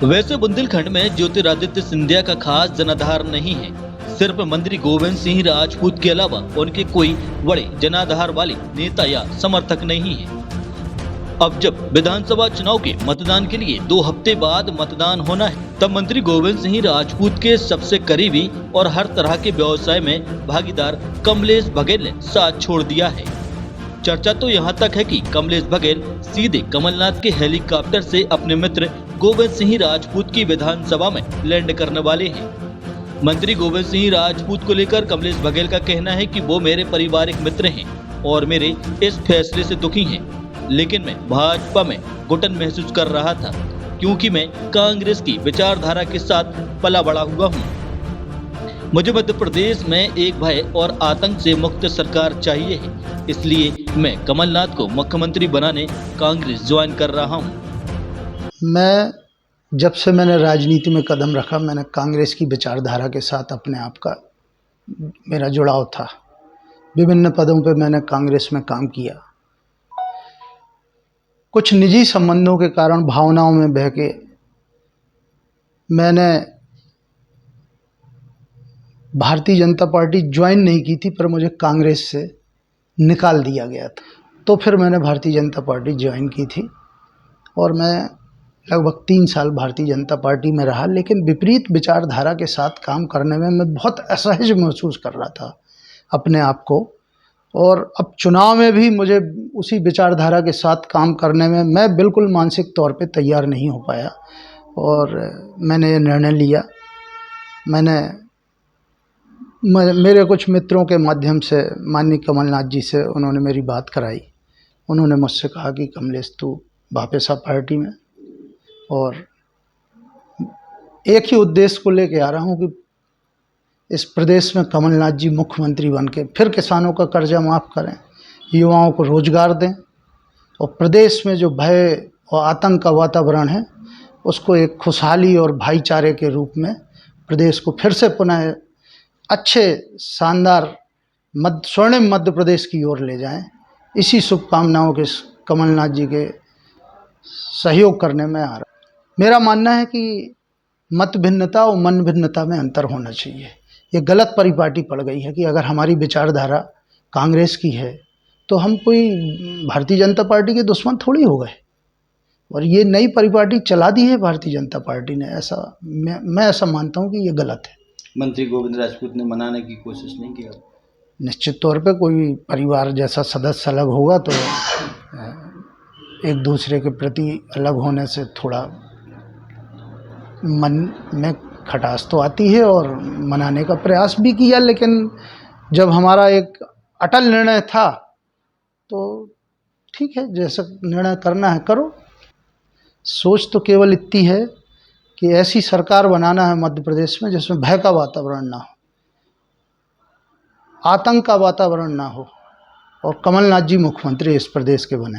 वैसे बुंदेलखंड में ज्योतिरादित्य सिंधिया का खास जनाधार नहीं है। सिर्फ मंत्री गोविंद सिंह राजपूत के अलावा उनके कोई बड़े जनाधार वाले नेता या समर्थक नहीं है। अब जब विधानसभा चुनाव के मतदान के लिए 2 हफ्ते बाद मतदान होना है, तब मंत्री गोविंद सिंह राजपूत के सबसे करीबी और हर तरह के व्यवसाय में भागीदार कमलेश बघेल ने साथ छोड़ दिया है। चर्चा तो यहाँ तक है कि कमलेश बघेल सीधे कमलनाथ के हेलीकॉप्टर से अपने मित्र गोविंद सिंह राजपूत की विधानसभा में लैंड करने वाले हैं। मंत्री गोविंद सिंह राजपूत को लेकर कमलेश बघेल का कहना है कि वो मेरे पारिवारिक मित्र हैं और मेरे इस फैसले से दुखी हैं, लेकिन मैं भाजपा में घुटन महसूस कर रहा था क्योंकि मैं कांग्रेस की विचारधारा के साथ पला बड़ा हुआ हूँ। मुझे मध्य प्रदेश में एक भय और आतंक से मुक्त सरकार चाहिए है, इसलिए मैं कमलनाथ को मुख्यमंत्री बनाने कांग्रेस ज्वाइन कर रहा हूँ। जब से मैंने राजनीति में कदम रखा, मैंने कांग्रेस की विचारधारा के साथ अपने आप का मेरा जुड़ाव था। विभिन्न पदों पे मैंने कांग्रेस में काम किया। कुछ निजी संबंधों के कारण भावनाओं में बह के मैंने भारतीय जनता पार्टी ज्वाइन नहीं की थी, पर मुझे कांग्रेस से निकाल दिया गया था। तो फिर मैंने भारतीय जनता पार्टी ज्वाइन की थी और मैं लगभग 3 साल भारतीय जनता पार्टी में रहा, लेकिन विपरीत विचारधारा के साथ काम करने में मैं बहुत असहज महसूस कर रहा था अपने आप को। और अब चुनाव में भी मुझे उसी विचारधारा के साथ काम करने में मैं बिल्कुल मानसिक तौर पे तैयार नहीं हो पाया और मैंने ये निर्णय लिया। मेरे कुछ मित्रों के माध्यम से माननीय कमलनाथ जी से उन्होंने मेरी बात कराई। उन्होंने मुझसे कहा कि कमलेश, तू वापस आ पार्टी में, और एक ही उद्देश्य को लेके आ रहा हूँ कि इस प्रदेश में कमलनाथ जी मुख्यमंत्री बन के फिर किसानों का कर्जा माफ़ करें, युवाओं को रोजगार दें और प्रदेश में जो भय और आतंक का वातावरण है उसको एक खुशहाली और भाईचारे के रूप में प्रदेश को फिर से पुनः अच्छे शानदार स्वर्णिम मध्य प्रदेश की ओर ले जाएं। इसी शुभकामनाओं के कमलनाथ जी के सहयोग करने में आ रहा। मेरा मानना है कि मत भिन्नता और मन भिन्नता में अंतर होना चाहिए। ये गलत परिपाटी पड़ गई है कि अगर हमारी विचारधारा कांग्रेस की है तो हम कोई भारतीय जनता पार्टी के दुश्मन थोड़ी हो गए, और ये नई परिपाटी चला दी है भारतीय जनता पार्टी ने। ऐसा मैं ऐसा मानता हूँ कि ये गलत है। मंत्री गोविंद राजपूत ने मनाने की कोशिश नहीं की? निश्चित तौर पे कोई परिवार जैसा सदस्य अलग होगा तो एक दूसरे के प्रति अलग होने से थोड़ा मन में खटास तो आती है और मनाने का प्रयास भी किया, लेकिन जब हमारा एक अटल निर्णय था तो ठीक है, जैसा निर्णय करना है करो। सोच तो केवल इतनी है कि ऐसी सरकार बनाना है मध्य प्रदेश में जिसमें भय का वातावरण ना हो, आतंक का वातावरण ना हो, और कमलनाथ जी मुख्यमंत्री इस प्रदेश के बने।